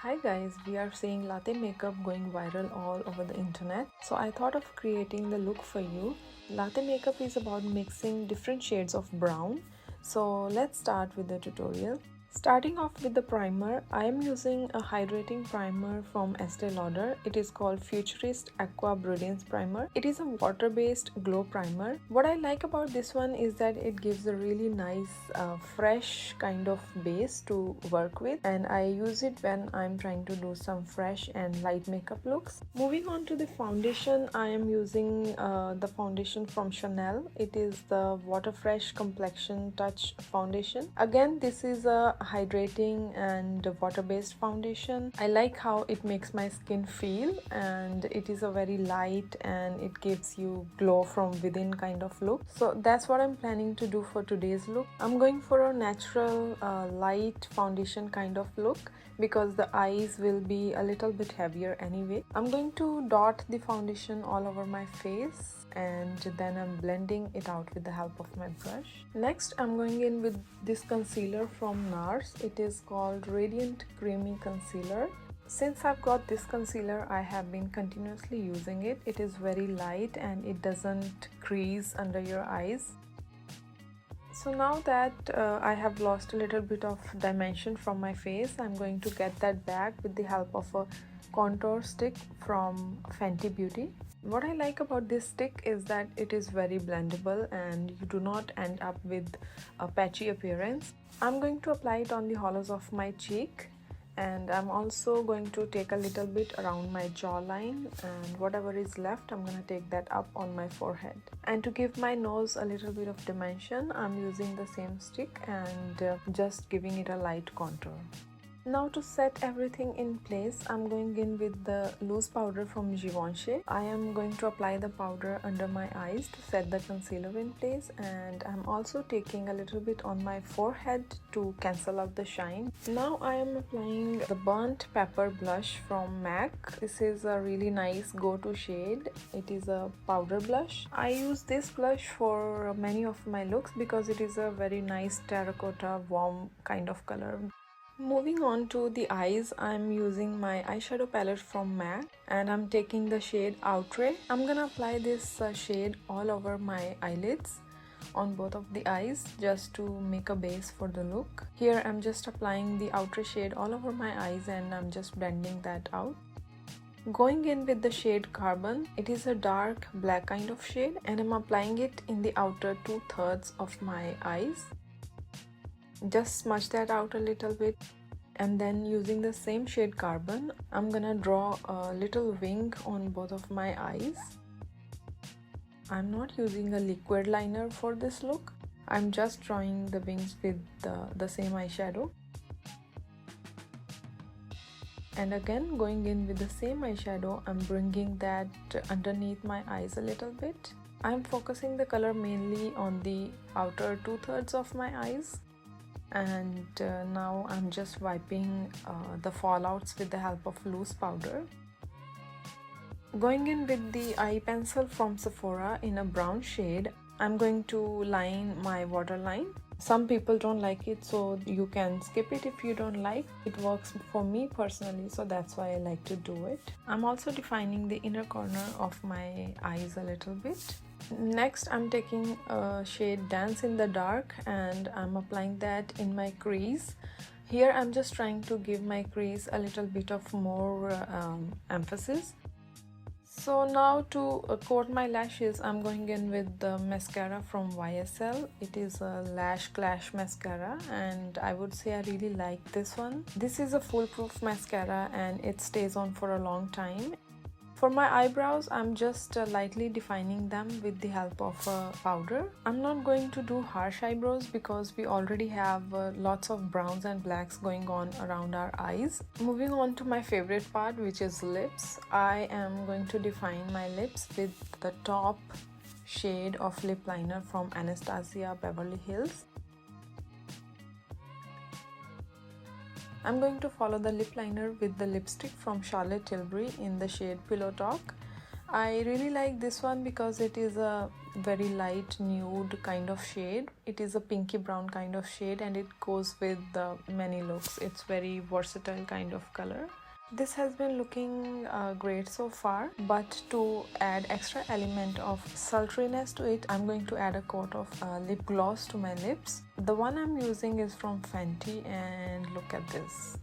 Hi guys, we are seeing latte makeup going viral all over the internet. So I thought of creating the look for you. Latte makeup is about mixing different shades of brown. So let's start with the tutorial. Starting off with the primer, I am using a hydrating primer from Estee Lauder. It is called Futurist Aqua Brilliance Primer. It is a water-based glow primer. What I like about this one is that it gives a really nice, fresh kind of base to work with, and I use it when I'm trying to do some fresh and light makeup looks. Moving on to the foundation, I am using the foundation from Chanel. It is the Water Fresh Complexion Touch Foundation. Again, this is a hydrating and water-based foundation. I like how it makes my skin feel, and it is a very light and it gives you glow from within kind of look. So that's what I'm planning to do for today's look. I'm going for a natural light foundation kind of look because the eyes will be a little bit heavier anyway. I'm going to dot the foundation all over my face and then I'm blending it out with the help of my brush. Next, I'm going in with this concealer from NARS. It is called Radiant Creamy Concealer. Since I've got this concealer, I have been continuously using it. It is very light and it doesn't crease under your eyes. So now that I have lost a little bit of dimension from my face, I'm going to get that back with the help of a contour stick from Fenty Beauty. What I like about this stick is that it is very blendable and you do not end up with a patchy appearance. I'm going to apply it on the hollows of my cheek, and I'm also going to take a little bit around my jawline, and whatever is left I'm going to take that up on my forehead. And to give my nose a little bit of dimension, I'm using the same stick and just giving it a light contour. Now to set everything in place, I'm going in with the loose powder from Givenchy. I am going to apply the powder under my eyes to set the concealer in place, and I'm also taking a little bit on my forehead to cancel out the shine. Now I am applying the Burnt Pepper blush from MAC. This is a really nice go-to shade. It is a powder blush. I use this blush for many of my looks because it is a very nice terracotta warm kind of color. Moving on to the eyes, I'm using my eyeshadow palette from MAC and I'm taking the shade Outre. I'm gonna apply this shade all over my eyelids on both of the eyes just to make a base for the look. Here I'm just applying the Outre shade all over my eyes and I'm just blending that out. Going in with the shade Carbon, it is a dark black kind of shade and I'm applying it in the outer 2/3 of my eyes. Just smudge that out a little bit, and then using the same shade Carbon, I'm gonna draw a little wing on both of my eyes. I'm not using a liquid liner for this look. I'm just drawing the wings with the same eyeshadow. And again, going in with the same eyeshadow, I'm bringing that underneath my eyes a little bit. I'm focusing the color mainly on the outer 2/3 of my eyes. And now I'm just wiping the fallouts with the help of loose powder. Going in with the eye pencil from Sephora in a brown shade, I'm going to line my waterline. Some people don't like it, so you can skip it if you don't like. It works for me personally, so that's why I like to do it. I'm also defining the inner corner of my eyes a little bit. Next, I'm taking a shade Dance in the Dark and I'm applying that in my crease. Here I'm just trying to give my crease a little bit of more emphasis. So now to coat my lashes, I'm going in with the mascara from YSL. It is a Lash Clash mascara and I would say I really like this one. This is a foolproof mascara and it stays on for a long time. For my eyebrows, I'm just lightly defining them with the help of a powder. I'm not going to do harsh eyebrows because we already have lots of browns and blacks going on around our eyes. Moving on to my favorite part, which is lips. I am going to define my lips with the top shade of lip liner from Anastasia Beverly Hills. I'm going to follow the lip liner with the lipstick from Charlotte Tilbury in the shade Pillow Talk. I really like this one because it is a very light nude kind of shade. It is a pinky brown kind of shade and it goes with many looks. It's very versatile kind of color. This has been looking great so far, but to add extra element of sultriness to it, I'm going to add a coat of lip gloss to my lips. The one I'm using is from Fenty, and look at this.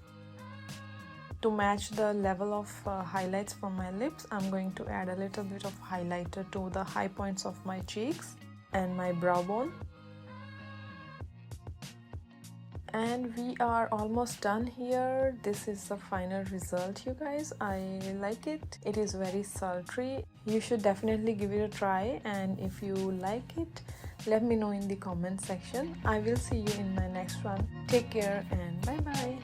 To match the level of highlights from my lips, I'm going to add a little bit of highlighter to the high points of my cheeks and my brow bone. And we are almost done here. This is the final result, you guys. I like it. It is very sultry. You should definitely give it a try, and if you like it, let me know in the comment section. I will see you in my next one. Take care and bye bye.